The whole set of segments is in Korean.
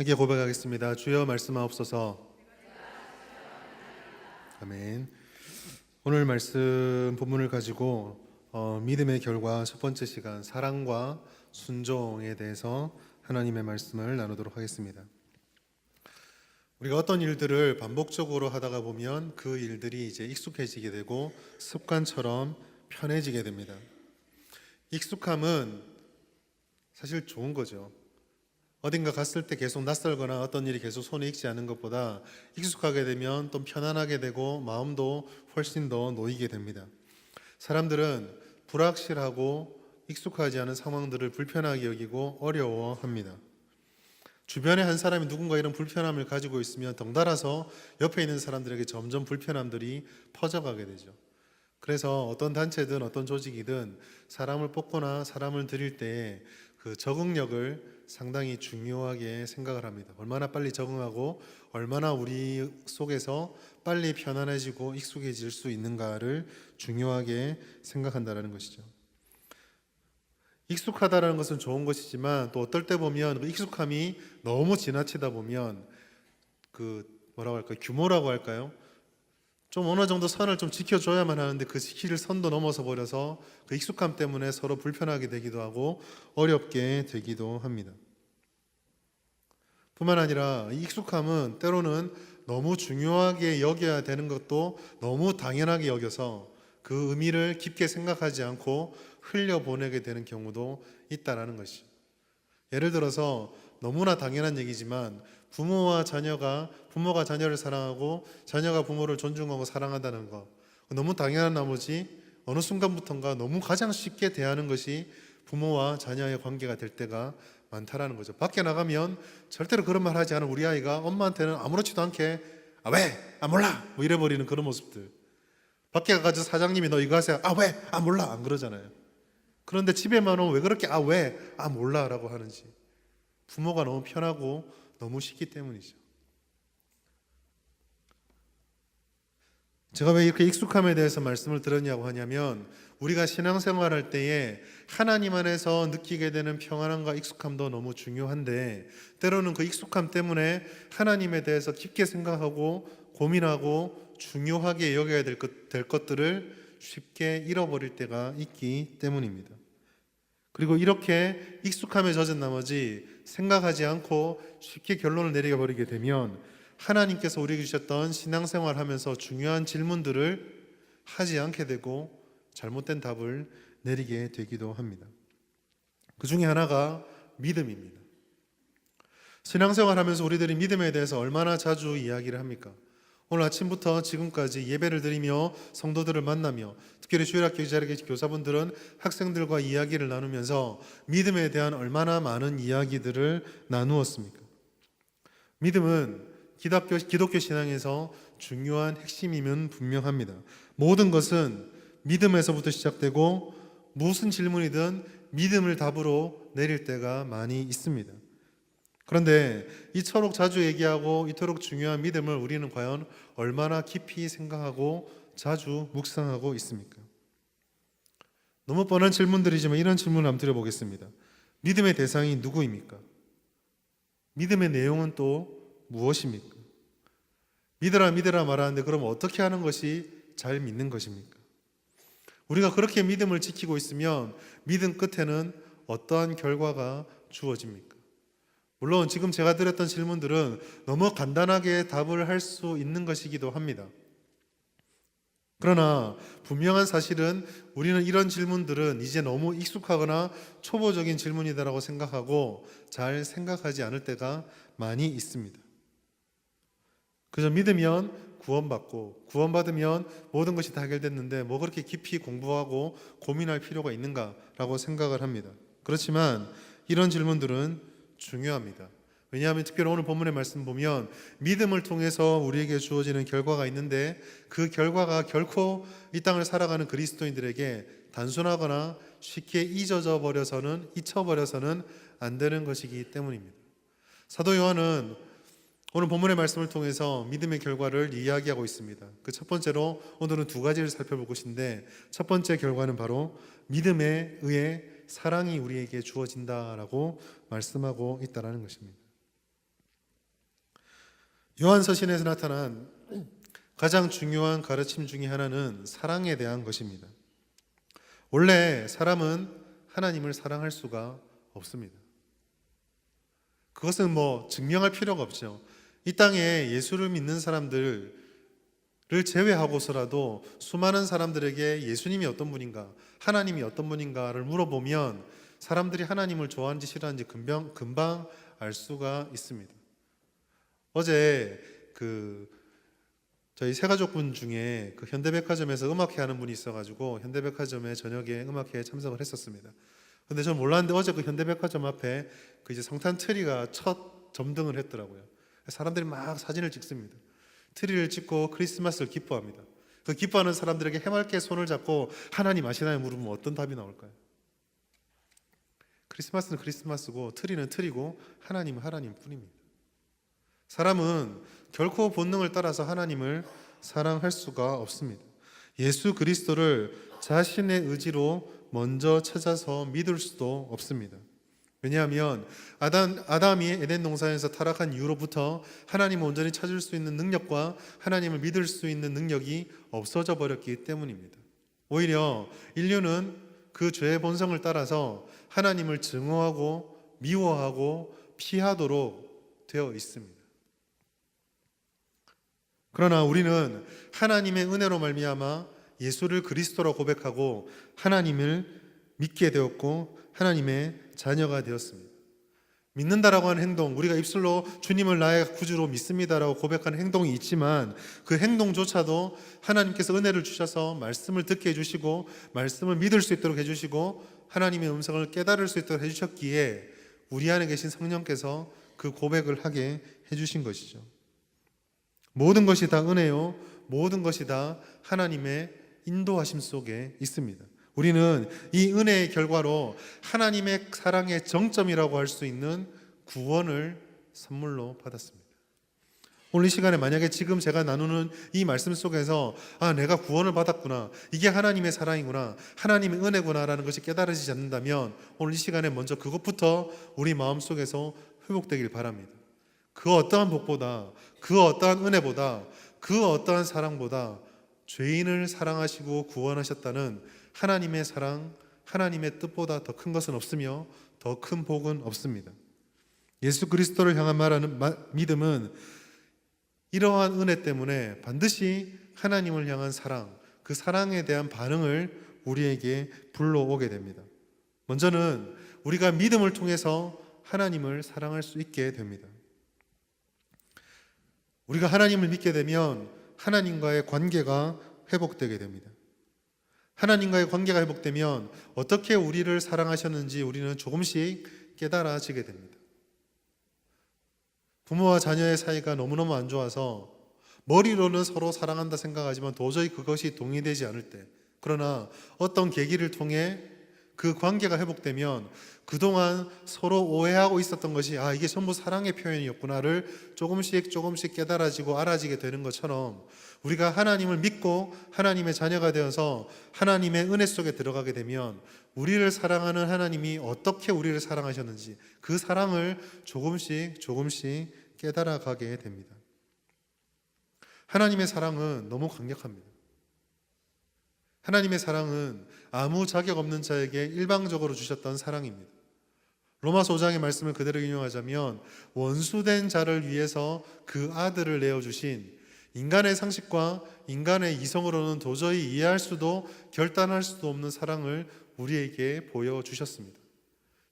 함께 고백하겠습니다. 주여 말씀하옵소서. 아멘. 오늘 말씀 본문을 가지고 믿음의 결과 첫 번째 시간, 사랑과 순종에 대해서 하나님의 말씀을 나누도록 하겠습니다. 우리가 어떤 일들을 반복적으로 하다가 보면 그 일들이 이제 익숙해지게 되고 습관처럼 편해지게 됩니다. 익숙함은 사실 좋은 거죠. 어딘가 갔을 때 계속 낯설거나 어떤 일이 계속 손에 익지 않은 것보다 익숙하게 되면 또 편안하게 되고 마음도 훨씬 더 놓이게 됩니다. 사람들은 불확실하고 익숙하지 않은 상황들을 불편하게 여기고 어려워합니다. 주변에 한 사람이 누군가 이런 불편함을 가지고 있으면 덩달아서 옆에 있는 사람들에게 점점 불편함들이 퍼져가게 되죠. 그래서 어떤 단체든 어떤 조직이든 사람을 뽑거나 사람을 들일 때 그 적응력을 상당히 중요하게 생각을 합니다. 얼마나 빨리 적응하고 얼마나 우리 속에서 빨리 편안해지고 익숙해질 수 있는가를 중요하게 생각한다는 것이죠. 익숙하다는 것은 좋은 것이지만 또 어떨 때 보면 그 익숙함이 너무 지나치다 보면 그 뭐라고 할까요? 규모라고 할까요? 좀 어느 정도 선을 좀 지켜줘야만 하는데 그 지킬 선도 넘어서 버려서 그 익숙함 때문에 서로 불편하게 되기도 하고 어렵게 되기도 합니다. 뿐만 아니라 이 익숙함은 때로는 너무 중요하게 여겨야 되는 것도 너무 당연하게 여겨서 그 의미를 깊게 생각하지 않고 흘려보내게 되는 경우도 있다라는 것이. 예를 들어서 너무나 당연한 얘기지만 부모가 자녀를 사랑하고 자녀가 부모를 존중하고 사랑한다는 것, 너무 당연한 나머지 어느 순간부터인가 너무 가장 쉽게 대하는 것이 부모와 자녀의 관계가 될 때가 많다라는 거죠. 밖에 나가면 절대로 그런 말 하지 않은 우리 아이가 엄마한테는 아무렇지도 않게 왜? 몰라! 뭐 이래버리는 그런 모습들. 밖에 가가지고 사장님이 너 이거 하세요. 왜? 몰라! 안 그러잖아요. 그런데 집에만 오면 왜 그렇게 왜? 몰라! 라고 하는지. 부모가 너무 편하고 너무 쉽기 때문이죠. 제가 왜 이렇게 익숙함에 대해서 말씀을 드렸냐고 하냐면 우리가 신앙생활 할 때에 하나님 안에서 느끼게 되는 평안함과 익숙함도 너무 중요한데 때로는 그 익숙함 때문에 하나님에 대해서 깊게 생각하고 고민하고 중요하게 여겨야 될 것들을 쉽게 잃어버릴 때가 있기 때문입니다. 그리고 이렇게 익숙함에 젖은 나머지 생각하지 않고 쉽게 결론을 내려버리게 되면 하나님께서 우리에게 주셨던 신앙생활 하면서 중요한 질문들을 하지 않게 되고 잘못된 답을 내리게 되기도 합니다. 그 중에 하나가 믿음입니다. 신앙생활 하면서 우리들이 믿음에 대해서 얼마나 자주 이야기를 합니까? 오늘 아침부터 지금까지 예배를 드리며 성도들을 만나며 특별히 주일학교 자리에 계신 교사분들은 학생들과 이야기를 나누면서 믿음에 대한 얼마나 많은 이야기들을 나누었습니까? 믿음은 기독교 신앙에서 중요한 핵심이면 분명합니다. 모든 것은 믿음에서부터 시작되고 무슨 질문이든 믿음을 답으로 내릴 때가 많이 있습니다. 그런데 이토록 자주 얘기하고 이토록 중요한 믿음을 우리는 과연 얼마나 깊이 생각하고 자주 묵상하고 있습니까? 너무 뻔한 질문들이지만 이런 질문을 한번 드려보겠습니다. 믿음의 대상이 누구입니까? 믿음의 내용은 또 무엇입니까? 믿으라 말하는데 그럼 어떻게 하는 것이 잘 믿는 것입니까? 우리가 그렇게 믿음을 지키고 있으면 믿음 끝에는 어떠한 결과가 주어집니까? 물론 지금 제가 드렸던 질문들은 너무 간단하게 답을 할 수 있는 것이기도 합니다. 그러나 분명한 사실은 우리는 이런 질문들은 이제 너무 익숙하거나 초보적인 질문이다라고 생각하고 잘 생각하지 않을 때가 많이 있습니다. 그저 믿으면 구원받고 구원받으면 모든 것이 다 해결됐는데 뭐 그렇게 깊이 공부하고 고민할 필요가 있는가라고 생각을 합니다. 그렇지만 이런 질문들은 중요합니다. 왜냐하면 특별히 오늘 본문의 말씀 보면 믿음을 통해서 우리에게 주어지는 결과가 있는데 그 결과가 결코 이 땅을 살아가는 그리스도인들에게 단순하거나 쉽게 잊혀버려서는 안 되는 것이기 때문입니다. 사도 요한은 오늘 본문의 말씀을 통해서 믿음의 결과를 이야기하고 있습니다. 그 첫 번째로 오늘은 두 가지를 살펴볼 것인데 첫 번째 결과는 바로 믿음에 의해 사랑이 우리에게 주어진다라고 말씀하고 있다는 것입니다. 요한서신에서 나타난 가장 중요한 가르침 중에 하나는 사랑에 대한 것입니다. 원래 사람은 하나님을 사랑할 수가 없습니다. 그것은 증명할 필요가 없죠. 이 땅에 예수를 믿는 사람들을 제외하고서라도 수많은 사람들에게 예수님이 어떤 분인가, 하나님이 어떤 분인가를 물어보면 사람들이 하나님을 좋아하는지 싫어하는지 금방 알 수가 있습니다. 어제 저희 새가족분 중에 현대백화점에서 음악회 하는 분이 있어가지고 현대백화점에 저녁에 음악회에 참석을 했었습니다. 근데 저는 몰랐는데 어제 현대백화점 앞에 이제 성탄 트리가 첫 점등을 했더라고요. 사람들이 막 사진을 찍습니다. 트리를 찍고 크리스마스를 기뻐합니다. 그 기뻐하는 사람들에게 해맑게 손을 잡고 하나님 아시나요? 물으면 어떤 답이 나올까요? 크리스마스는 크리스마스고 트리는 트리고 하나님은 하나님 뿐입니다. 사람은 결코 본능을 따라서 하나님을 사랑할 수가 없습니다. 예수 그리스도를 자신의 의지로 먼저 찾아서 믿을 수도 없습니다. 왜냐하면 아담이 에덴 동산에서 타락한 이후로부터 하나님을 온전히 찾을 수 있는 능력과 하나님을 믿을 수 있는 능력이 없어져 버렸기 때문입니다. 오히려 인류는 그 죄의 본성을 따라서 하나님을 증오하고 미워하고 피하도록 되어 있습니다. 그러나 우리는 하나님의 은혜로 말미암아 예수를 그리스도로 고백하고 하나님을 믿게 되었고 하나님의 자녀가 되었습니다. 믿는다라고 하는 행동, 우리가 입술로 주님을 나의 구주로 믿습니다라고 고백하는 행동이 있지만 그 행동조차도 하나님께서 은혜를 주셔서 말씀을 듣게 해주시고 말씀을 믿을 수 있도록 해주시고 하나님의 음성을 깨달을 수 있도록 해주셨기에 우리 안에 계신 성령께서 그 고백을 하게 해주신 것이죠. 모든 것이 다 은혜요, 모든 것이 다 하나님의 인도하심 속에 있습니다. 우리는 이 은혜의 결과로 하나님의 사랑의 정점이라고 할 수 있는 구원을 선물로 받았습니다. 오늘 이 시간에 만약에 지금 제가 나누는 이 말씀 속에서 내가 구원을 받았구나, 이게 하나님의 사랑이구나, 하나님의 은혜구나라는 것이 깨달아지지 않는다면 오늘 이 시간에 먼저 그것부터 우리 마음속에서 회복되길 바랍니다. 그 어떠한 복보다, 그 어떠한 은혜보다, 그 어떠한 사랑보다 죄인을 사랑하시고 구원하셨다는 하나님의 사랑, 하나님의 뜻보다 더 큰 것은 없으며 더 큰 복은 없습니다. 예수 그리스도를 향한 말하는 믿음은 이러한 은혜 때문에 반드시 하나님을 향한 사랑, 그 사랑에 대한 반응을 우리에게 불러오게 됩니다. 먼저는 우리가 믿음을 통해서 하나님을 사랑할 수 있게 됩니다. 우리가 하나님을 믿게 되면 하나님과의 관계가 회복되게 됩니다. 하나님과의 관계가 회복되면 어떻게 우리를 사랑하셨는지 우리는 조금씩 깨달아지게 됩니다. 부모와 자녀의 사이가 너무너무 안 좋아서 머리로는 서로 사랑한다 생각하지만 도저히 그것이 동의되지 않을 때, 그러나 어떤 계기를 통해 그 관계가 회복되면 그동안 서로 오해하고 있었던 것이 이게 전부 사랑의 표현이었구나를 조금씩 깨달아지고 알아지게 되는 것처럼 우리가 하나님을 믿고 하나님의 자녀가 되어서 하나님의 은혜 속에 들어가게 되면 우리를 사랑하는 하나님이 어떻게 우리를 사랑하셨는지 그 사랑을 조금씩 깨달아가게 됩니다. 하나님의 사랑은 너무 강력합니다. 하나님의 사랑은 아무 자격 없는 자에게 일방적으로 주셨던 사랑입니다. 로마서 5장의 말씀을 그대로 인용하자면 원수된 자를 위해서 그 아들을 내어주신, 인간의 상식과 인간의 이성으로는 도저히 이해할 수도 결단할 수도 없는 사랑을 우리에게 보여주셨습니다.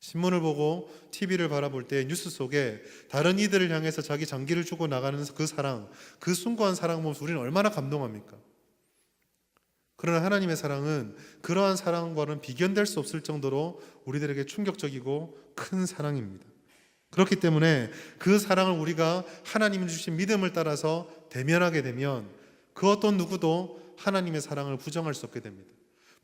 신문을 보고 TV를 바라볼 때 뉴스 속에 다른 이들을 향해서 자기 장기를 주고 나가는 그 사랑, 그 숭고한 사랑을 보면서 우리는 얼마나 감동합니까? 그러나 하나님의 사랑은 그러한 사랑과는 비견될 수 없을 정도로 우리들에게 충격적이고 큰 사랑입니다. 그렇기 때문에 그 사랑을 우리가 하나님이 주신 믿음을 따라서 대면하게 되면 그 어떤 누구도 하나님의 사랑을 부정할 수 없게 됩니다.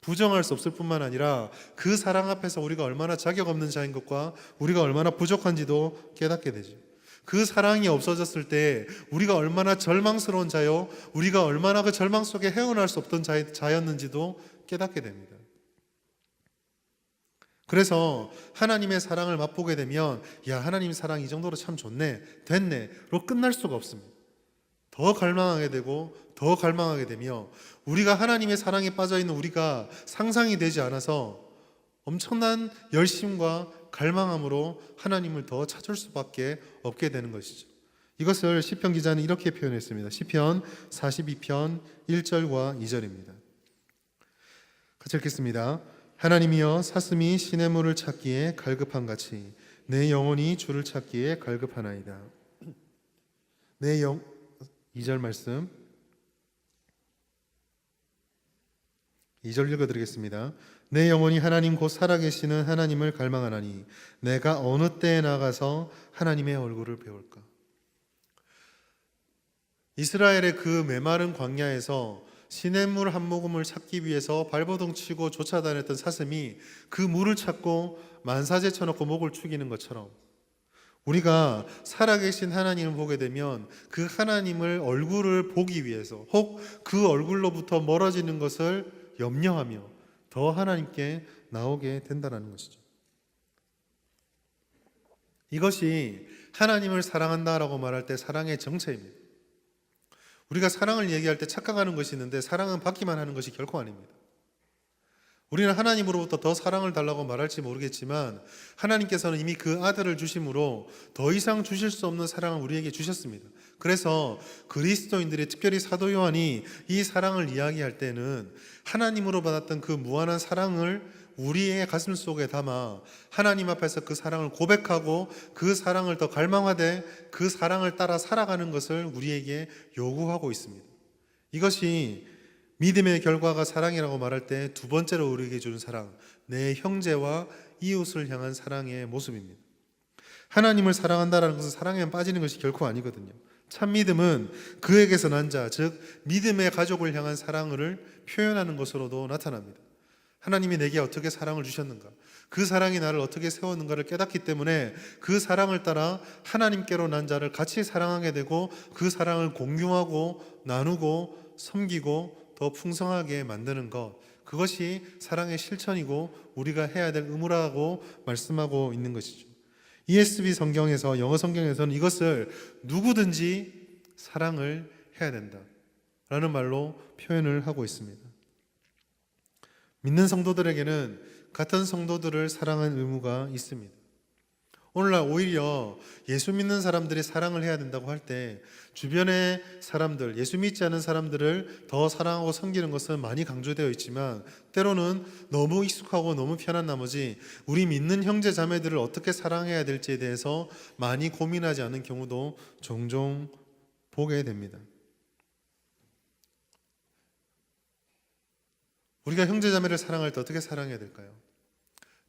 부정할 수 없을 뿐만 아니라 그 사랑 앞에서 우리가 얼마나 자격 없는 자인 것과 우리가 얼마나 부족한지도 깨닫게 되죠. 그 사랑이 없어졌을 때 우리가 얼마나 절망스러운 자요, 우리가 얼마나 그 절망 속에 헤어날 수 없던 자였는지도 깨닫게 됩니다. 그래서 하나님의 사랑을 맛보게 되면 하나님의 사랑이 이 정도로 참 좋네, 됐네 로 끝날 수가 없습니다. 더 갈망하게 되고 더 갈망하게 되며 우리가 하나님의 사랑에 빠져 있는 우리가 상상이 되지 않아서 엄청난 열심과 갈망함으로 하나님을 더 찾을 수밖에 없게 되는 것이죠. 이것을 시편 기자는 이렇게 표현했습니다. 시편 42편 1절과 2절입니다. 같이 읽겠습니다. 하나님이여 사슴이 시냇물을 찾기에 갈급한 같이 내 영혼이 주를 찾기에 갈급하나이다. 2절 말씀 2절 읽어드리겠습니다. 내 영혼이 하나님 곧 살아계시는 하나님을 갈망하나니 내가 어느 때에 나가서 하나님의 얼굴을 배울까. 이스라엘의 그 메마른 광야에서 시냇물 한 모금을 찾기 위해서 발버둥 치고 쫓아다녔던 사슴이 그 물을 찾고 만사제 쳐놓고 목을 축이는 것처럼 우리가 살아계신 하나님을 보게 되면 그 하나님을 얼굴을 보기 위해서 혹 그 얼굴로부터 멀어지는 것을 염려하며 더 하나님께 나오게 된다는 것이죠. 이것이 하나님을 사랑한다라고 말할 때 사랑의 정체입니다. 우리가 사랑을 얘기할 때 착각하는 것이 있는데 사랑은 받기만 하는 것이 결코 아닙니다. 우리는 하나님으로부터 더 사랑을 달라고 말할지 모르겠지만 하나님께서는 이미 그 아들을 주심으로 더 이상 주실 수 없는 사랑을 우리에게 주셨습니다. 그래서 그리스도인들이 특별히 사도 요한이 이 사랑을 이야기할 때는 하나님으로 받았던 그 무한한 사랑을 우리의 가슴 속에 담아 하나님 앞에서 그 사랑을 고백하고 그 사랑을 더 갈망하되 그 사랑을 따라 살아가는 것을 우리에게 요구하고 있습니다. 이것이 믿음의 결과가 사랑이라고 말할 때 두 번째로 우리에게 주는 사랑, 내 형제와 이웃을 향한 사랑의 모습입니다. 하나님을 사랑한다는 것은 사랑에 빠지는 것이 결코 아니거든요. 참 믿음은 그에게서 난 자, 즉 믿음의 가족을 향한 사랑을 표현하는 것으로도 나타납니다. 하나님이 내게 어떻게 사랑을 주셨는가, 그 사랑이 나를 어떻게 세웠는가를 깨닫기 때문에 그 사랑을 따라 하나님께로 난 자를 같이 사랑하게 되고 그 사랑을 공유하고 나누고 섬기고 더 풍성하게 만드는 것, 그것이 사랑의 실천이고 우리가 해야 될 의무라고 말씀하고 있는 것이죠. ESV 성경에서, 영어 성경에서는 이것을 누구든지 사랑을 해야 된다 라는 말로 표현을 하고 있습니다. 믿는 성도들에게는 같은 성도들을 사랑하는 의무가 있습니다. 오늘날 오히려 예수 믿는 사람들이 사랑을 해야 된다고 할 때 주변의 사람들, 예수 믿지 않은 사람들을 더 사랑하고 섬기는 것은 많이 강조되어 있지만 때로는 너무 익숙하고 너무 편한 나머지 우리 믿는 형제 자매들을 어떻게 사랑해야 될지에 대해서 많이 고민하지 않은 경우도 종종 보게 됩니다. 우리가 형제 자매를 사랑할 때 어떻게 사랑해야 될까요?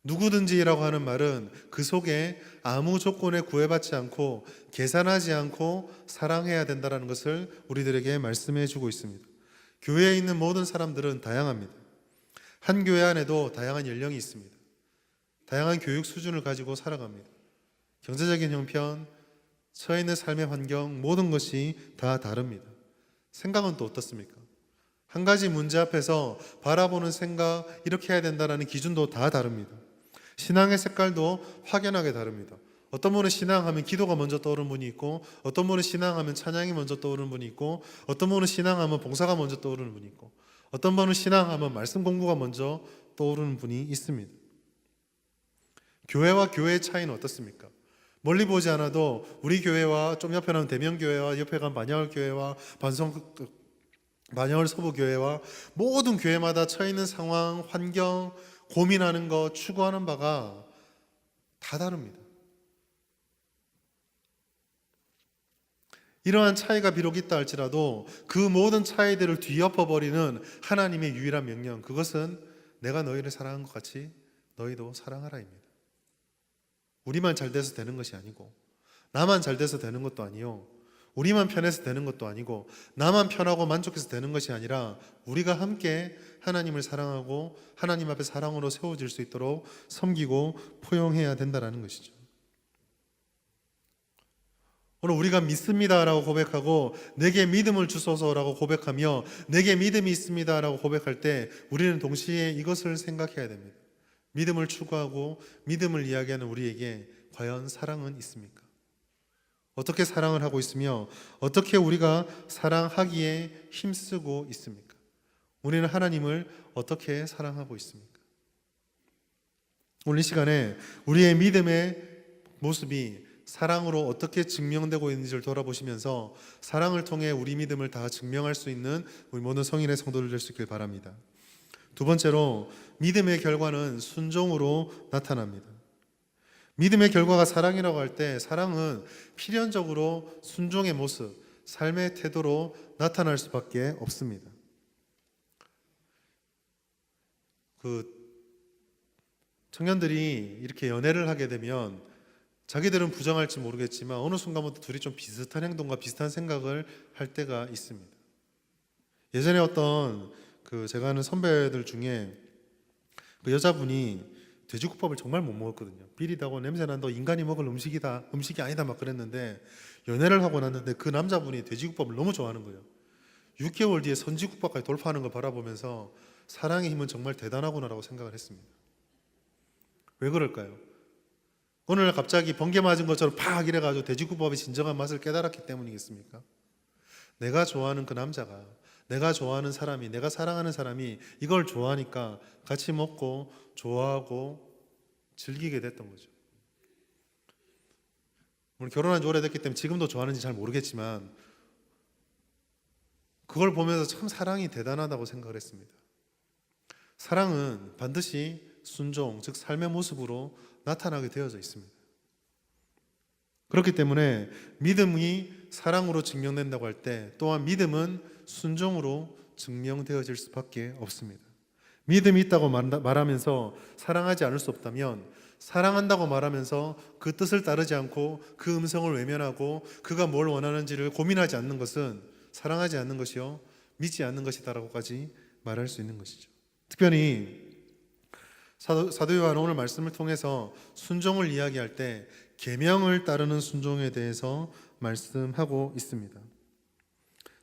누구든지라고 하는 말은 그 속에 아무 조건에 구애받지 않고 계산하지 않고 사랑해야 된다는 것을 우리들에게 말씀해 주고 있습니다. 교회에 있는 모든 사람들은 다양합니다. 한 교회 안에도 다양한 연령이 있습니다. 다양한 교육 수준을 가지고 살아갑니다. 경제적인 형편, 처해 있는 삶의 환경, 모든 것이 다 다릅니다. 생각은 또 어떻습니까? 한 가지 문제 앞에서 바라보는 생각, 이렇게 해야 된다는 기준도 다 다릅니다. 신앙의 색깔도 확연하게 다릅니다. 어떤 분은 신앙하면 기도가 먼저 떠오르는 분이 있고, 어떤 분은 신앙하면 찬양이 먼저 떠오르는 분이 있고, 어떤 분은 신앙하면 봉사가 먼저 떠오르는 분이 있고, 어떤 분은 신앙하면 말씀 공부가 먼저 떠오르는 분이 있습니다. 교회와 교회의 차이는 어떻습니까? 멀리 보지 않아도 우리 교회와 좀 옆에 가면 대명교회와 옆에 가면 반야월교회와 반야월 서부교회와 모든 교회마다 처해 있는 상황, 환경, 고민하는 것, 추구하는 바가 다 다릅니다. 이러한 차이가 비록 있다 할지라도 그 모든 차이들을 뒤엎어버리는 하나님의 유일한 명령, 그것은 내가 너희를 사랑한 것 같이 너희도 사랑하라입니다. 우리만 잘 돼서 되는 것이 아니고, 나만 잘 돼서 되는 것도 아니요, 우리만 편해서 되는 것도 아니고, 나만 편하고 만족해서 되는 것이 아니라 우리가 함께 하나님을 사랑하고 하나님 앞에 사랑으로 세워질 수 있도록 섬기고 포용해야 된다는 것이죠. 오늘 우리가 믿습니다라고 고백하고 내게 믿음을 주소서라고 고백하며 내게 믿음이 있습니다라고 고백할 때 우리는 동시에 이것을 생각해야 됩니다. 믿음을 추구하고 믿음을 이야기하는 우리에게 과연 사랑은 있습니까? 어떻게 사랑을 하고 있으며 어떻게 우리가 사랑하기에 힘쓰고 있습니까? 우리는 하나님을 어떻게 사랑하고 있습니까? 오늘 이 시간에 우리의 믿음의 모습이 사랑으로 어떻게 증명되고 있는지를 돌아보시면서 사랑을 통해 우리 믿음을 다 증명할 수 있는 우리 모든 성인의 성도들 될 수 있길 바랍니다. 두 번째로 믿음의 결과는 순종으로 나타납니다. 믿음의 결과가 사랑이라고 할 때 사랑은 필연적으로 순종의 모습, 삶의 태도로 나타날 수밖에 없습니다. 청년들이 이렇게 연애를 하게 되면 자기들은 부정할지 모르겠지만 어느 순간부터 둘이 좀 비슷한 행동과 비슷한 생각을 할 때가 있습니다. 예전에 어떤 제가 아는 선배들 중에 그 여자분이 돼지국밥을 정말 못 먹었거든요. 비리다고 냄새난다, 인간이 먹을 음식이 아니다 막 그랬는데 연애를 하고 났는데 그 남자분이 돼지국밥을 너무 좋아하는 거예요. 6개월 뒤에 선지국밥까지 돌파하는 걸 바라보면서 사랑의 힘은 정말 대단하구나라고 생각을 했습니다. 왜 그럴까요? 어느 날 갑자기 번개 맞은 것처럼 팍 이래가지고 돼지국밥의 진정한 맛을 깨달았기 때문이겠습니까? 내가 좋아하는 그 남자가, 내가 좋아하는 사람이, 내가 사랑하는 사람이 이걸 좋아하니까 같이 먹고 좋아하고 즐기게 됐던 거죠. 물론 결혼한 지 오래됐기 때문에 지금도 좋아하는지 잘 모르겠지만 그걸 보면서 참 사랑이 대단하다고 생각을 했습니다. 사랑은 반드시 순종, 즉 삶의 모습으로 나타나게 되어져 있습니다. 그렇기 때문에 믿음이 사랑으로 증명된다고 할 때 또한 믿음은 순종으로 증명되어질 수밖에 없습니다. 믿음이 있다고 말하면서 사랑하지 않을 수 없다면 사랑한다고 말하면서 그 뜻을 따르지 않고 그 음성을 외면하고 그가 뭘 원하는지를 고민하지 않는 것은 사랑하지 않는 것이요 믿지 않는 것이다라고까지 말할 수 있는 것이죠. 특별히 사도 요한 오늘 말씀을 통해서 순종을 이야기할 때 계명을 따르는 순종에 대해서 말씀하고 있습니다.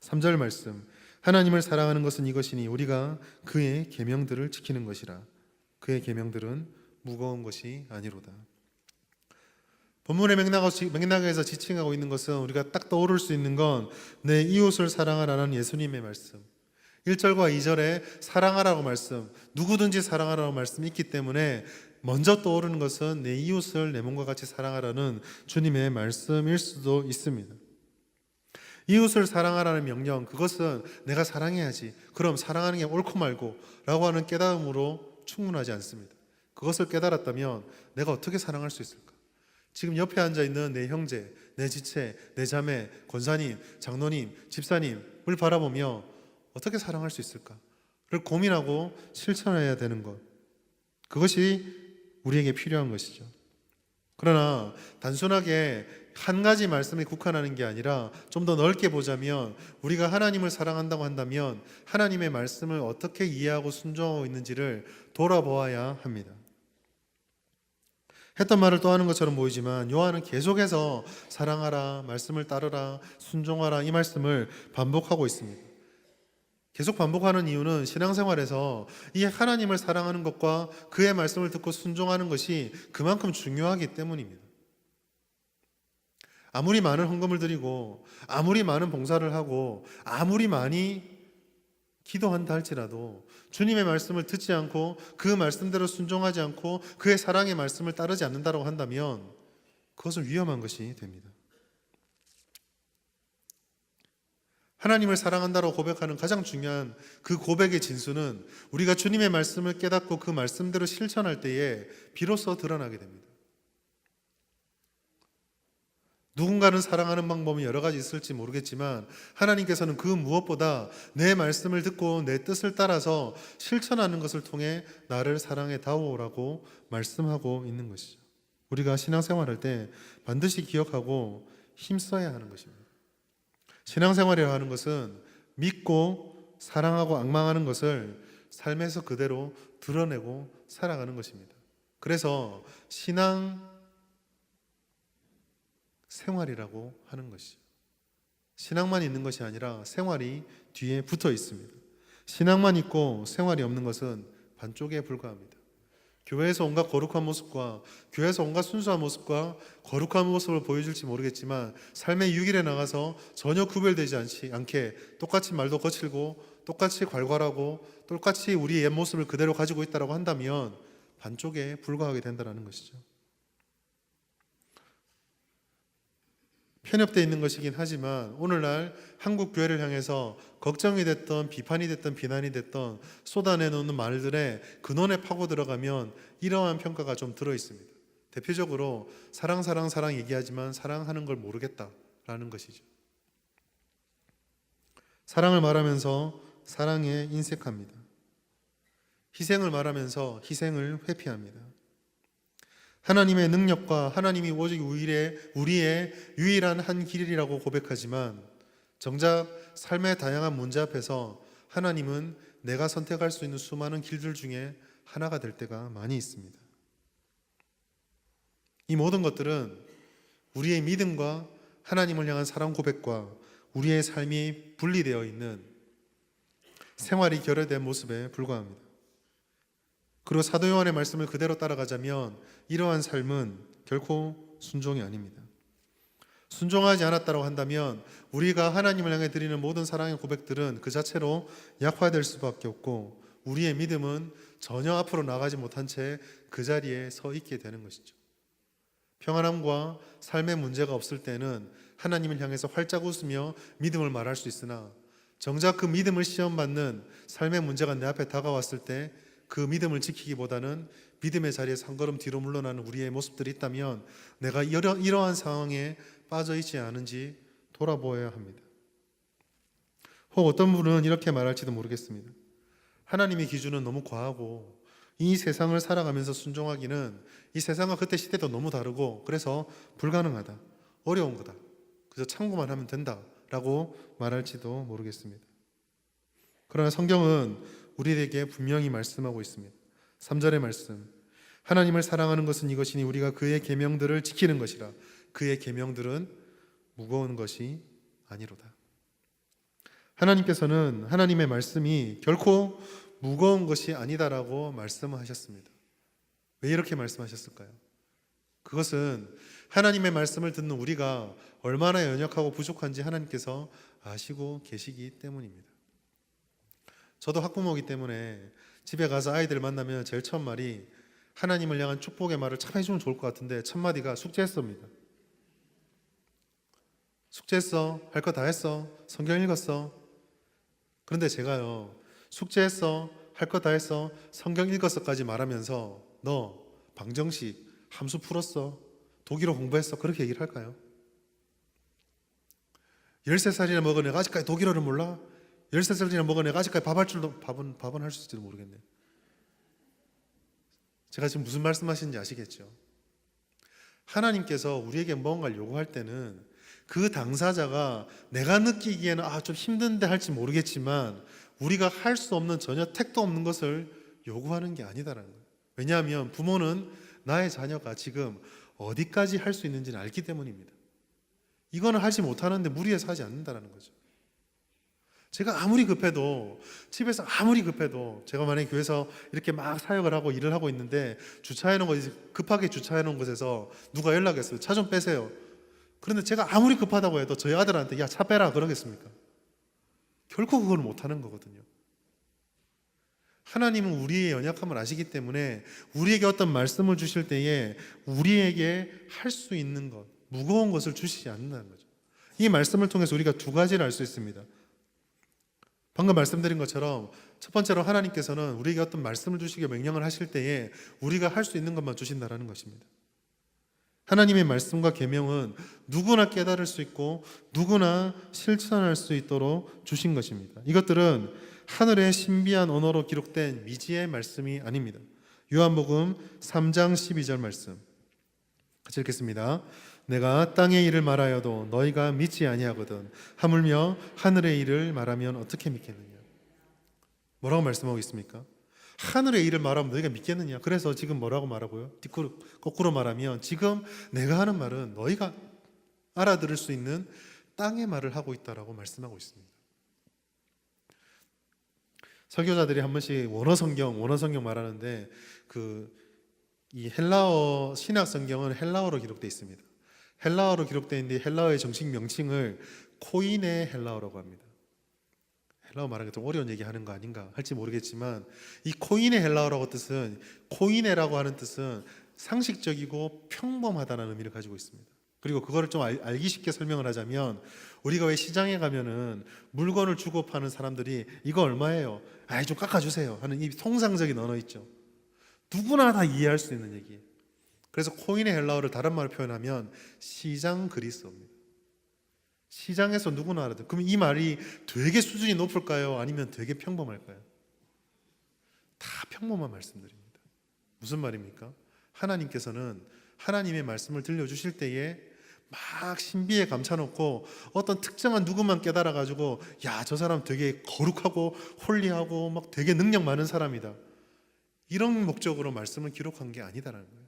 3절 말씀, 하나님을 사랑하는 것은 이것이니 우리가 그의 계명들을 지키는 것이라. 그의 계명들은 무거운 것이 아니로다. 본문의 맥락에서 지칭하고 있는 것은 우리가 딱 떠오를 수 있는 건 내 이웃을 사랑하라는 예수님의 말씀, 1절과 2절에 사랑하라고 말씀, 누구든지 사랑하라고 말씀이 있기 때문에 먼저 떠오르는 것은 내 이웃을 내 몸과 같이 사랑하라는 주님의 말씀일 수도 있습니다. 이웃을 사랑하라는 명령, 그것은 내가 사랑해야지, 그럼 사랑하는 게 옳고 말고 라고 하는 깨달음으로 충분하지 않습니다. 그것을 깨달았다면 내가 어떻게 사랑할 수 있을까? 지금 옆에 앉아있는 내 형제, 내 지체, 내 자매, 권사님, 장로님, 집사님을 바라보며 어떻게 사랑할 수 있을까를 고민하고 실천해야 되는 것, 그것이 우리에게 필요한 것이죠. 그러나 단순하게 한 가지 말씀에 국한하는 게 아니라 좀 더 넓게 보자면 우리가 하나님을 사랑한다고 한다면 하나님의 말씀을 어떻게 이해하고 순종하고 있는지를 돌아보아야 합니다. 했던 말을 또 하는 것처럼 보이지만 요한은 계속해서 사랑하라, 말씀을 따르라, 순종하라 이 말씀을 반복하고 있습니다. 계속 반복하는 이유는 신앙생활에서 이 하나님을 사랑하는 것과 그의 말씀을 듣고 순종하는 것이 그만큼 중요하기 때문입니다. 아무리 많은 헌금을 드리고 아무리 많은 봉사를 하고 아무리 많이 기도한다 할지라도 주님의 말씀을 듣지 않고 그 말씀대로 순종하지 않고 그의 사랑의 말씀을 따르지 않는다고 한다면 그것은 위험한 것이 됩니다. 하나님을 사랑한다고 고백하는 가장 중요한 그 고백의 진수는 우리가 주님의 말씀을 깨닫고 그 말씀대로 실천할 때에 비로소 드러나게 됩니다. 누군가는 사랑하는 방법이 여러 가지 있을지 모르겠지만 하나님께서는 그 무엇보다 내 말씀을 듣고 내 뜻을 따라서 실천하는 것을 통해 나를 사랑해 다오라고 말씀하고 있는 것이죠. 우리가 신앙생활할 때 반드시 기억하고 힘써야 하는 것입니다. 신앙생활이라 하는 것은 믿고 사랑하고 앙망하는 것을 삶에서 그대로 드러내고 살아가는 것입니다. 그래서 신앙 생활이라고 하는 것이죠. 신앙만 있는 것이 아니라 생활이 뒤에 붙어 있습니다. 신앙만 있고 생활이 없는 것은 반쪽에 불과합니다. 교회에서 온갖 거룩한 모습과 교회에서 온갖 순수한 모습과 거룩한 모습을 보여줄지 모르겠지만 삶의 6일에 나가서 전혀 구별되지 않게 똑같이 말도 거칠고 똑같이 괄괄하고 똑같이 우리의 옛 모습을 그대로 가지고 있다고 한다면 반쪽에 불과하게 된다는 것이죠. 편협되어 있는 것이긴 하지만 오늘날 한국 교회를 향해서 걱정이 됐던 비판이 됐던 비난이 됐던 쏟아내놓는 말들의 근원에 파고 들어가면 이러한 평가가 좀 들어 있습니다. 대표적으로 사랑 사랑 사랑 얘기하지만 사랑하는 걸 모르겠다라는 것이죠. 사랑을 말하면서 사랑에 인색합니다. 희생을 말하면서 희생을 회피합니다. 하나님의 능력과 하나님이 오직 우리의 유일한 한 길이라고 고백하지만 정작 삶의 다양한 문제 앞에서 하나님은 내가 선택할 수 있는 수많은 길들 중에 하나가 될 때가 많이 있습니다. 이 모든 것들은 우리의 믿음과 하나님을 향한 사랑 고백과 우리의 삶이 분리되어 있는 생활이 결여된 모습에 불과합니다. 그리고 사도 요한의 말씀을 그대로 따라가자면 이러한 삶은 결코 순종이 아닙니다. 순종하지 않았다고 한다면 우리가 하나님을 향해 드리는 모든 사랑의 고백들은 그 자체로 약화될 수밖에 없고 우리의 믿음은 전혀 앞으로 나가지 못한 채 그 자리에 서 있게 되는 것이죠. 평안함과 삶의 문제가 없을 때는 하나님을 향해서 활짝 웃으며 믿음을 말할 수 있으나 정작 그 믿음을 시험받는 삶의 문제가 내 앞에 다가왔을 때 그 믿음을 지키기보다는 믿음의 자리에서 한 걸음 뒤로 물러나는 우리의 모습들이 있다면 내가 이러한 상황에 빠져 있지 않은지 돌아보아야 합니다. 혹 어떤 분은 이렇게 말할지도 모르겠습니다. 하나님의 기준은 너무 과하고 이 세상을 살아가면서 순종하기는 이 세상과 그때 시대도 너무 다르고 그래서 불가능하다, 어려운 거다, 그래서 참고만 하면 된다라고 말할지도 모르겠습니다. 그러나 성경은 우리에게 분명히 말씀하고 있습니다. 3절의 말씀, 하나님을 사랑하는 것은 이것이니 우리가 그의 계명들을 지키는 것이라. 그의 계명들은 무거운 것이 아니로다. 하나님께서는 하나님의 말씀이 결코 무거운 것이 아니다라고 말씀하셨습니다. 왜 이렇게 말씀하셨을까요? 그것은 하나님의 말씀을 듣는 우리가 얼마나 연약하고 부족한지 하나님께서 아시고 계시기 때문입니다. 저도 학부모이기 때문에 집에 가서 아이들 만나면 제일 첫 말이 하나님을 향한 축복의 말을 참 해주면 좋을 것 같은데 첫 마디가 숙제했어입니다. 숙제했어? 할 거 다 했어? 성경 읽었어? 그런데 제가요, 숙제했어? 할 거 다 했어? 성경 읽었어까지 말하면서 너 방정식 함수 풀었어? 독일어 공부했어? 그렇게 얘기를 할까요? 13살이나 먹은 애가 아직까지 독일어를 몰라? 13살이나 먹은 애가 아직까지 밥은 할 수 있을지도 모르겠네요. 제가 지금 무슨 말씀하시는지 아시겠죠? 하나님께서 우리에게 뭔가를 요구할 때는 그 당사자가 내가 느끼기에는 좀 힘든데 할지 모르겠지만 우리가 할 수 없는 전혀 택도 없는 것을 요구하는 게 아니다라는 거예요. 왜냐하면 부모는 나의 자녀가 지금 어디까지 할 수 있는지는 알기 때문입니다. 이거는 하지 못하는데 무리해서 하지 않는다는 거죠. 제가 아무리 급해도 집에서 아무리 급해도 제가 만약에 교회에서 이렇게 막 사역을 하고 일을 하고 있는데 급하게 주차해 놓은 곳에서 누가 연락했어요. 차 좀 빼세요. 그런데 제가 아무리 급하다고 해도 저희 아들한테 야, 차 빼라 그러겠습니까? 결코 그걸 못하는 거거든요. 하나님은 우리의 연약함을 아시기 때문에 우리에게 어떤 말씀을 주실 때에 우리에게 할 수 있는 것, 무거운 것을 주시지 않는다는 거죠. 이 말씀을 통해서 우리가 두 가지를 알 수 있습니다. 방금 말씀드린 것처럼 첫 번째로 하나님께서는 우리에게 어떤 말씀을 주시고 명령을 하실 때에 우리가 할 수 있는 것만 주신다는 것입니다. 하나님의 말씀과 계명은 누구나 깨달을 수 있고 누구나 실천할 수 있도록 주신 것입니다. 이것들은 하늘의 신비한 언어로 기록된 미지의 말씀이 아닙니다. 요한복음 3장 12절 말씀 같이 읽겠습니다. 내가 땅의 일을 말하여도 너희가 믿지 아니하거든 하물며 하늘의 일을 말하면 어떻게 믿겠느냐. 뭐라고 말씀하고 있습니까? 하늘의 일을 말하면 너희가 믿겠느냐. 그래서 지금 뭐라고 말하고요? 거꾸로 말하면 지금 내가 하는 말은 너희가 알아들을 수 있는 땅의 말을 하고 있다라고 말씀하고 있습니다. 설교자들이 한 번씩 원어성경 말하는데 그 이 헬라어 신약 성경은 헬라어로 기록되어 있습니다. 헬라어로 기록되어 있는데 헬라어의 정식 명칭을 코이네 헬라어라고 합니다. 헬라어 말하기가 좀 어려운 얘기하는 거 아닌가 할지 모르겠지만 이 코이네 헬라어라고 뜻은 코이네라고 하는 뜻은 상식적이고 평범하다는 의미를 가지고 있습니다. 그리고 그거를 좀 알기 쉽게 설명을 하자면 우리가 왜 시장에 가면은 물건을 주고 파는 사람들이 이거 얼마예요? 아이 좀 깎아주세요 하는 이 통상적인 언어 있죠. 누구나 다 이해할 수 있는 얘기예요. 그래서 코인의 헬라어를 다른 말로 표현하면 시장 그리스어입니다. 시장에서 누구나 알아듣. 그럼 이 말이 되게 수준이 높을까요? 아니면 되게 평범할까요? 다 평범한 말씀들입니다. 무슨 말입니까? 하나님께서는 하나님의 말씀을 들려주실 때에 막 신비에 감춰놓고 어떤 특정한 누구만 깨달아가지고 야, 저 사람 되게 거룩하고 홀리하고 막 되게 능력 많은 사람이다. 이런 목적으로 말씀을 기록한 게 아니다라는 거예요.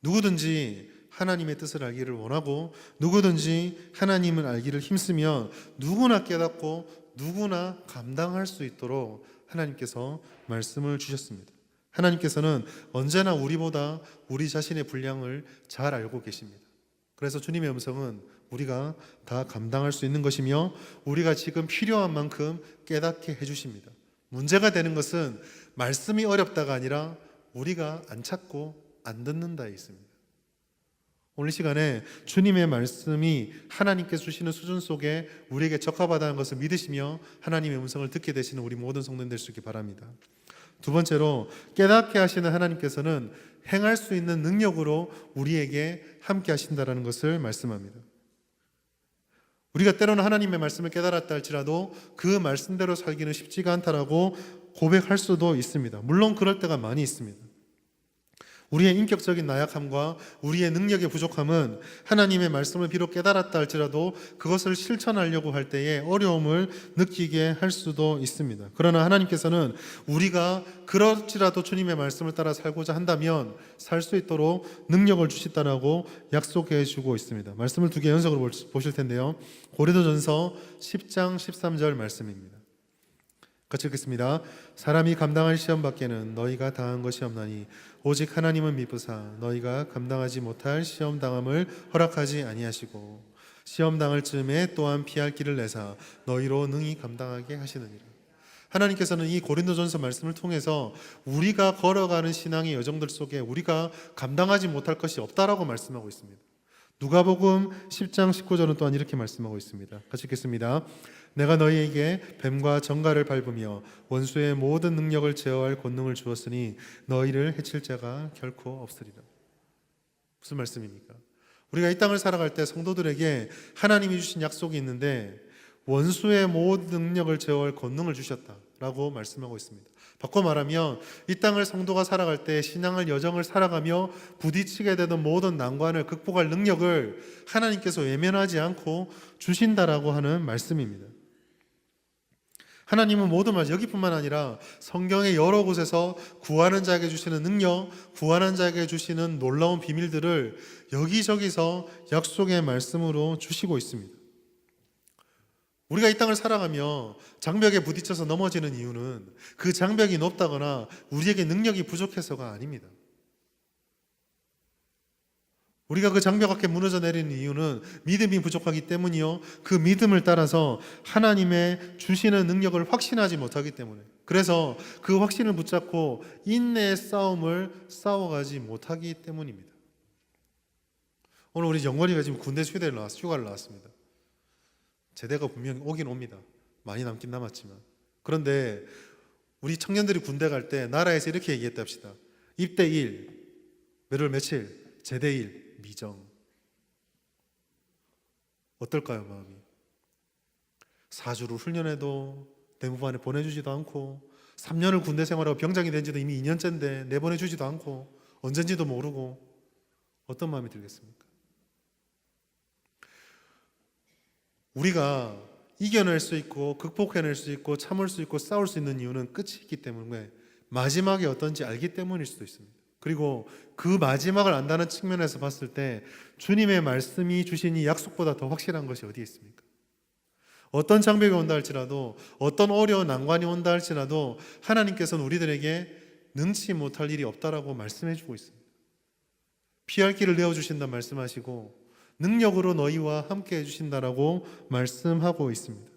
누구든지 하나님의 뜻을 알기를 원하고 누구든지 하나님을 알기를 힘쓰면 누구나 깨닫고 누구나 감당할 수 있도록 하나님께서 말씀을 주셨습니다. 하나님께서는 언제나 우리보다 우리 자신의 분량을 잘 알고 계십니다. 그래서 주님의 음성은 우리가 다 감당할 수 있는 것이며 우리가 지금 필요한 만큼 깨닫게 해주십니다. 문제가 되는 것은 말씀이 어렵다가 아니라 우리가 안 찾고 안 듣는다에 있습니다. 오늘 시간에 주님의 말씀이 하나님께서 주시는 수준 속에 우리에게 적합하다는 것을 믿으시며 하나님의 음성을 듣게 되시는 우리 모든 성도님 될 수 있기 바랍니다. 두 번째로 깨닫게 하시는 하나님께서는 행할 수 있는 능력으로 우리에게 함께 하신다는 것을 말씀합니다. 우리가 때로는 하나님의 말씀을 깨달았다 할지라도 그 말씀대로 살기는 쉽지가 않다라고 고백할 수도 있습니다. 물론 그럴 때가 많이 있습니다. 우리의 인격적인 나약함과 우리의 능력의 부족함은 하나님의 말씀을 비록 깨달았다 할지라도 그것을 실천하려고 할 때에 어려움을 느끼게 할 수도 있습니다. 그러나 하나님께서는 우리가 그렇지라도 주님의 말씀을 따라 살고자 한다면 살 수 있도록 능력을 주시다라고 약속해 주고 있습니다. 말씀을 두 개 연속으로 보실 텐데요. 고린도전서 10장 13절 말씀입니다. 같이 읽겠습니다. 사람이 감당할 시험 밖에는 너희가 당한 것이 없나니 오직 하나님은 미쁘사 너희가 감당하지 못할 시험 당함을 허락하지 아니하시고 시험 당할 즈음에 또한 피할 길을 내사 너희로 능히 감당하게 하시느니라. 하나님께서는 이 고린도전서 말씀을 통해서 우리가 걸어가는 신앙의 여정들 속에 우리가 감당하지 못할 것이 없다라고 말씀하고 있습니다. 누가복음 10장 19절은 또한 이렇게 말씀하고 있습니다. 같이 읽겠습니다. 내가 너희에게 뱀과 정갈을 밟으며 원수의 모든 능력을 제어할 권능을 주었으니 너희를 해칠 자가 결코 없으리라. 무슨 말씀입니까? 우리가 이 땅을 살아갈 때 성도들에게 하나님이 주신 약속이 있는데 원수의 모든 능력을 제어할 권능을 주셨다라고 말씀하고 있습니다. 바꿔 말하면 이 땅을 성도가 살아갈 때 신앙을 여정을 살아가며 부딪히게 되던 모든 난관을 극복할 능력을 하나님께서 외면하지 않고 주신다라고 하는 말씀입니다. 하나님은 모든 말 여기뿐만 아니라 성경의 여러 곳에서 구하는 자에게 주시는 능력, 구하는 자에게 주시는 놀라운 비밀들을 여기저기서 약속의 말씀으로 주시고 있습니다. 우리가 이 땅을 살아가며 장벽에 부딪혀서 넘어지는 이유는 그 장벽이 높다거나 우리에게 능력이 부족해서가 아닙니다. 우리가 그 장벽 앞에 무너져 내리는 이유는 믿음이 부족하기 때문이요. 그 믿음을 따라서 하나님의 주시는 능력을 확신하지 못하기 때문에 그래서 그 확신을 붙잡고 인내의 싸움을 싸워가지 못하기 때문입니다. 오늘 우리 영원이가 지금 군대 휴가를 나왔습니다. 제대가 분명히 오긴 옵니다. 많이 남긴 남았지만 그런데 우리 청년들이 군대 갈 때 나라에서 이렇게 얘기했다 합시다. 입대 1, 몇월 며칠, 제대 1, 미정. 어떨까요 마음이? 4주를 훈련해도 내무반에 보내주지도 않고 3년을 군대 생활하고 병장이 된 지도 이미 2년째인데 내보내주지도 않고 언젠지도 모르고 어떤 마음이 들겠습니까? 우리가 이겨낼 수 있고 극복해낼 수 있고 참을 수 있고 싸울 수 있는 이유는 끝이 있기 때문에 마지막이 어떤지 알기 때문일 수도 있습니다. 그리고 그 마지막을 안다는 측면에서 봤을 때 주님의 말씀이 주신 이 약속보다 더 확실한 것이 어디에 있습니까? 어떤 장벽이 온다 할지라도 어떤 어려운 난관이 온다 할지라도 하나님께서는 우리들에게 능치 못할 일이 없다라고 말씀해 주고 있습니다. 피할 길을 내어주신다 말씀하시고 능력으로 너희와 함께 해주신다라고 말씀하고 있습니다.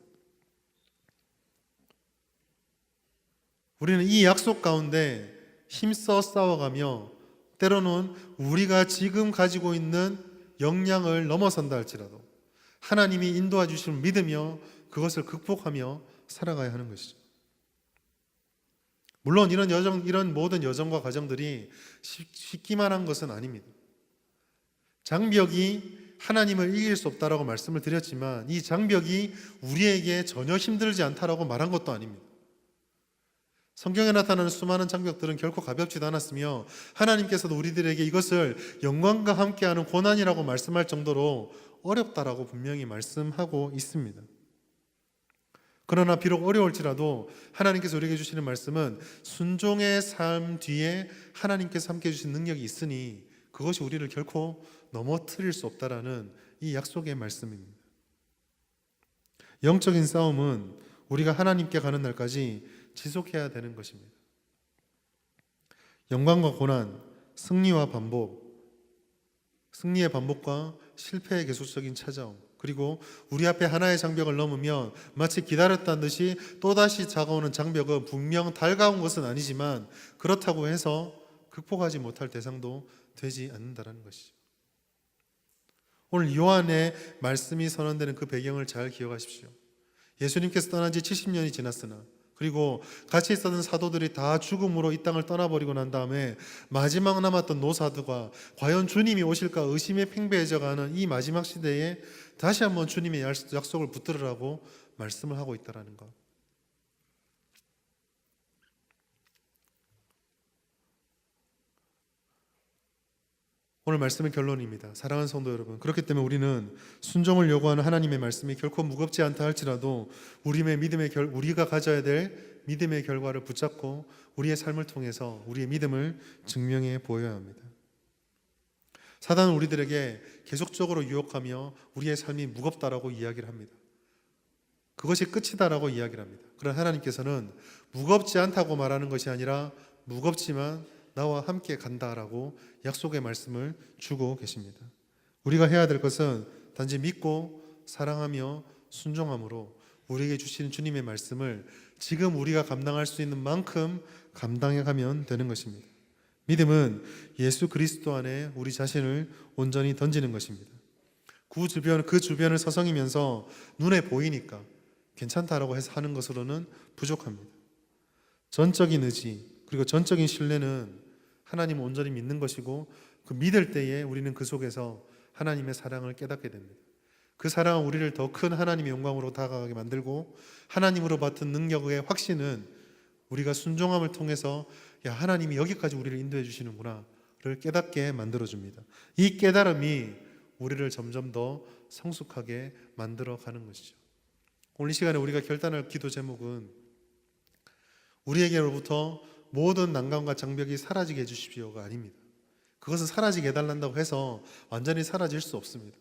우리는 이 약속 가운데 힘써 싸워가며 때로는 우리가 지금 가지고 있는 역량을 넘어선다 할지라도 하나님이 인도해 주심을 믿으며 그것을 극복하며 살아가야 하는 것이죠. 물론 이런 모든 여정과 과정들이 쉽기만 한 것은 아닙니다. 장벽이 하나님을 이길 수 없다라고 말씀을 드렸지만 이 장벽이 우리에게 전혀 힘들지 않다라고 말한 것도 아닙니다. 성경에 나타나는 수많은 장벽들은 결코 가볍지도 않았으며 하나님께서도 우리들에게 이것을 영광과 함께하는 고난이라고 말씀할 정도로 어렵다라고 분명히 말씀하고 있습니다. 그러나 비록 어려울지라도 하나님께서 우리에게 주시는 말씀은 순종의 삶 뒤에 하나님께서 함께 해주신 능력이 있으니 그것이 우리를 결코 넘어뜨릴 수 없다라는 이 약속의 말씀입니다. 영적인 싸움은 우리가 하나님께 가는 날까지 지속해야 되는 것입니다. 영광과 고난, 승리와 반복, 승리의 반복과 실패의 계속적인 찾아옴, 그리고 우리 앞에 하나의 장벽을 넘으면 마치 기다렸다는 듯이 또다시 다가오는 장벽은 분명 달가운 것은 아니지만 그렇다고 해서 극복하지 못할 대상도 되지 않는다는 것이죠. 오늘 요한의 말씀이 선언되는 그 배경을 잘 기억하십시오. 예수님께서 떠난 지 70년이 지났으나 그리고 같이 있었던 사도들이 다 죽음으로 이 땅을 떠나버리고 난 다음에 마지막 남았던 노사도가 과연 주님이 오실까 의심에 팽배해져가는 이 마지막 시대에 다시 한번 주님의 약속을 붙들으라고 말씀을 하고 있다는 것. 오늘 말씀의 결론입니다. 사랑하는 성도 여러분, 그렇기 때문에 우리는 순종을 요구하는 하나님의 말씀이 결코 무겁지 않다 할지라도 우리가 가져야 될 믿음의 결과를 붙잡고 우리의 삶을 통해서 우리의 믿음을 증명해 보여야 합니다. 사단은 우리들에게 계속적으로 유혹하며 우리의 삶이 무겁다라고 이야기를 합니다. 그것이 끝이다라고 이야기를 합니다. 그러나 하나님께서는 무겁지 않다고 말하는 것이 아니라 무겁지만 나와 함께 간다라고 약속의 말씀을 주고 계십니다. 우리가 해야 될 것은 단지 믿고 사랑하며 순종함으로 우리에게 주시는 주님의 말씀을 지금 우리가 감당할 수 있는 만큼 감당해 가면 되는 것입니다. 믿음은 예수 그리스도 안에 우리 자신을 온전히 던지는 것입니다. 그 주변을 서성이면서 눈에 보이니까 괜찮다라고 해서 하는 것으로는 부족합니다. 전적인 의지 그리고 전적인 신뢰는 하나님을 온전히 믿는 것이고 그 믿을 때에 우리는 그 속에서 하나님의 사랑을 깨닫게 됩니다. 그 사랑은 우리를 더 큰 하나님의 영광으로 다가가게 만들고 하나님으로 받은 능력의 확신은 우리가 순종함을 통해서 하나님이 여기까지 우리를 인도해 주시는구나를 깨닫게 만들어줍니다. 이 깨달음이 우리를 점점 더 성숙하게 만들어가는 것이죠. 오늘 이 시간에 우리가 결단할 기도 제목은 우리에게로부터 모든 난관과 장벽이 사라지게 해주십시오가 아닙니다. 그것은 사라지게 해달란다고 해서 완전히 사라질 수 없습니다.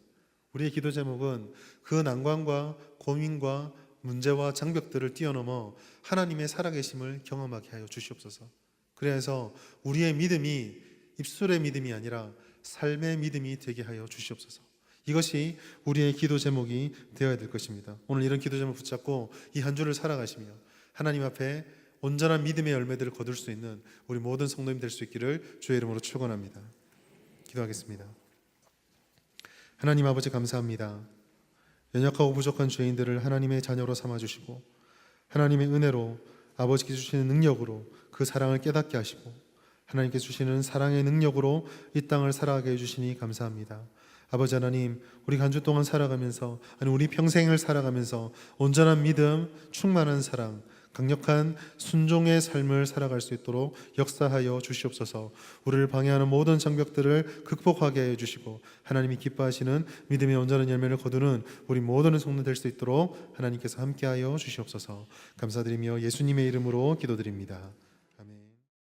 우리의 기도 제목은 그 난관과 고민과 문제와 장벽들을 뛰어넘어 하나님의 살아계심을 경험하게 하여 주시옵소서. 그래서 우리의 믿음이 입술의 믿음이 아니라 삶의 믿음이 되게 하여 주시옵소서. 이것이 우리의 기도 제목이 되어야 될 것입니다. 오늘 이런 기도 제목 붙잡고 이 한 주를 살아가시며 하나님 앞에 온전한 믿음의 열매들을 거둘 수 있는 우리 모든 성도님 될 수 있기를 주의 이름으로 축원합니다. 기도하겠습니다. 하나님 아버지 감사합니다. 연약하고 부족한 죄인들을 하나님의 자녀로 삼아주시고 하나님의 은혜로 아버지께 주시는 능력으로 그 사랑을 깨닫게 하시고 하나님께 주시는 사랑의 능력으로 이 땅을 살아가게 해주시니 감사합니다. 아버지 하나님, 우리가 한 주 동안 살아가면서 우리 평생을 살아가면서 온전한 믿음, 충만한 사랑, 강력한 순종의 삶을 살아갈 수 있도록 역사하여 주시옵소서. 우리를 방해하는 모든 장벽들을 극복하게 하여 주시고 하나님이 기뻐하시는 믿음의 온전한 열매를 거두는 우리 모든 성도 될 수 있도록 하나님께서 함께하여 주시옵소서. 감사드리며 예수님의 이름으로 기도드립니다.